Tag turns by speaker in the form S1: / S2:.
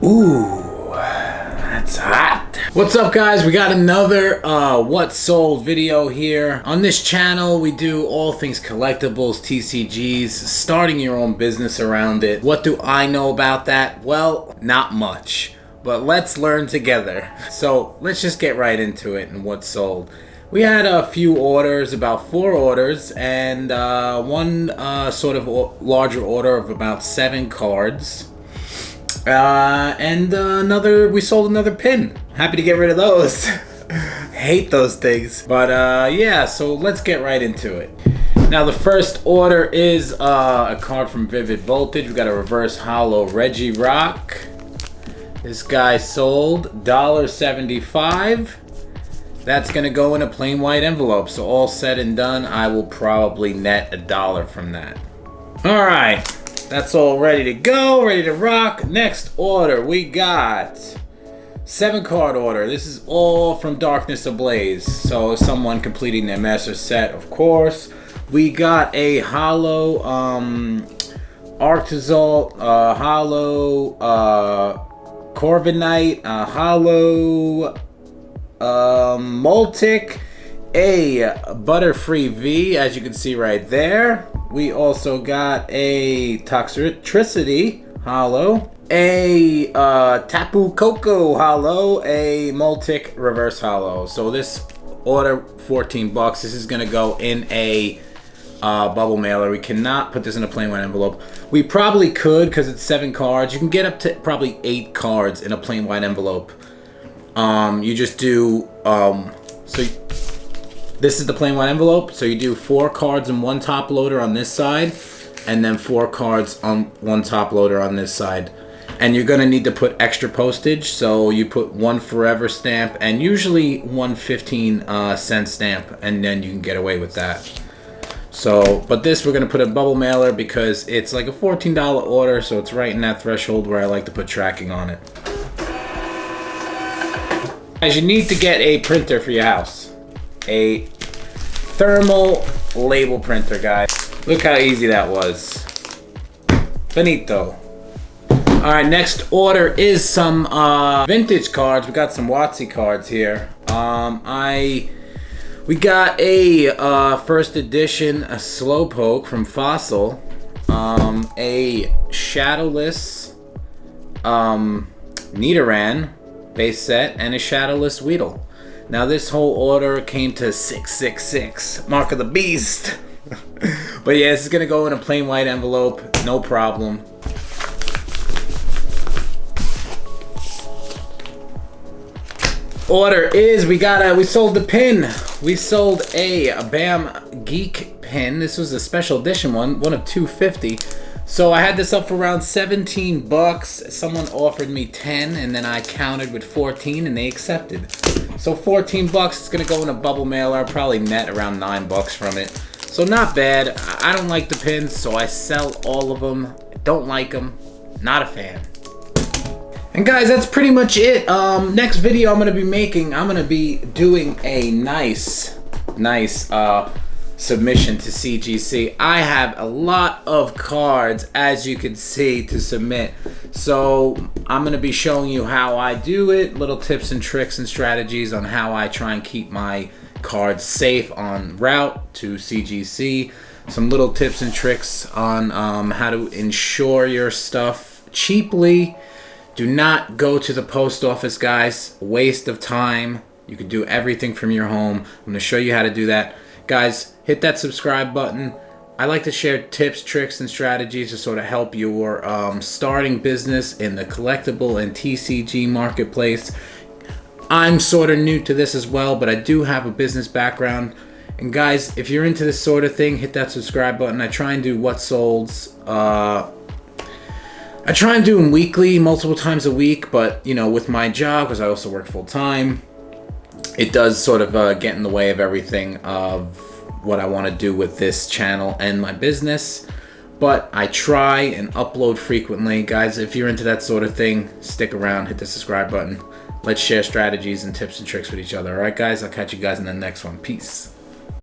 S1: Ooh, that's hot. What's up, guys? We got another what sold video here. On this channel, we do all things collectibles, TCGs, starting your own business around it. What do I know about that? Well, not much, but let's learn together. So let's just get right into it and what sold. We had a few orders, about 4 orders, and one sort of larger order of about 7 cards. We sold another pin. Happy to get rid of those. Hate those things. But yeah, so let's get right into it. Now the first order is a card from Vivid Voltage. We got a reverse holo Regirock. This guy sold $1.75. That's gonna go in a plain white envelope. So all said and done, I will probably net $1 from that. All right. That's all ready to go, ready to rock. Next order, we got 7 card order. This is all from Darkness Ablaze. So someone completing their master set, of course. We got a holo Arctazalt, holo Corviknight, holo Moltic, a Butterfree V, as you can see right there. We also got a Toxtricity holo, a Tapu Koko holo, a Moltic reverse holo. So this order, $14. This is gonna go in a bubble mailer. We cannot put this in a plain white envelope. We probably could, because it's 7 cards. You can get up to probably 8 cards in a plain white envelope. You just do this is the plain white envelope, so you do 4 cards in one top loader on this side, and then 4 cards on one top loader on this side. And you're gonna need to put extra postage, so you put 1 forever stamp, and usually 1 15-cent stamp, and then you can get away with that. So, but this we're gonna put a bubble mailer because it's like a $14 order, so it's right in that threshold where I like to put tracking on it. Guys, you need to get a printer for your house. A thermal label printer, guys. Look how easy that was. Finito. Alright, next order is some vintage cards. We got some WotC cards here. We got a first edition a Slowpoke from Fossil. A Shadowless Nidoran base set, and a Shadowless Weedle. Now this whole order came to 666, Mark of the Beast. But yeah, this is gonna go in a plain white envelope, no problem. Order is, we sold the pin. We sold a BAM Geek pin. This was a special edition one of 250. So I had this up for around $17. Someone offered me 10, and then I countered with 14, and they accepted. So $14, it's gonna go in a bubble mailer. I'll probably net around $9 from it. So not bad. I don't like the pins, so I sell all of them. Don't like them. Not a fan. And guys, that's pretty much it. Next video I'm gonna be making, I'm gonna be doing a nice submission to CGC. I have a lot of cards, as you can see, to submit. So I'm gonna be showing you how I do it, little tips and tricks and strategies on how I try and keep my cards safe on route to CGC. Some little tips and tricks on how to insure your stuff cheaply. Do not go to the post office, guys. Waste of time. You can do everything from your home. I'm gonna show you how to do that. Guys, hit that subscribe button. I like to share tips, tricks, and strategies to sort of help your starting business in the collectible and TCG marketplace. I'm sort of new to this as well, but I do have a business background. And guys, if you're into this sort of thing, hit that subscribe button. I try and do what solds. I try and do them weekly, multiple times a week, but you know, with my job, because I also work full time, it does sort of get in the way of everything of what I want to do with this channel and my business. But I try and upload frequently. Guys, if you're into that sort of thing, stick around, hit the subscribe button. Let's share strategies and tips and tricks with each other. All right, guys, I'll catch you guys in the next one. Peace.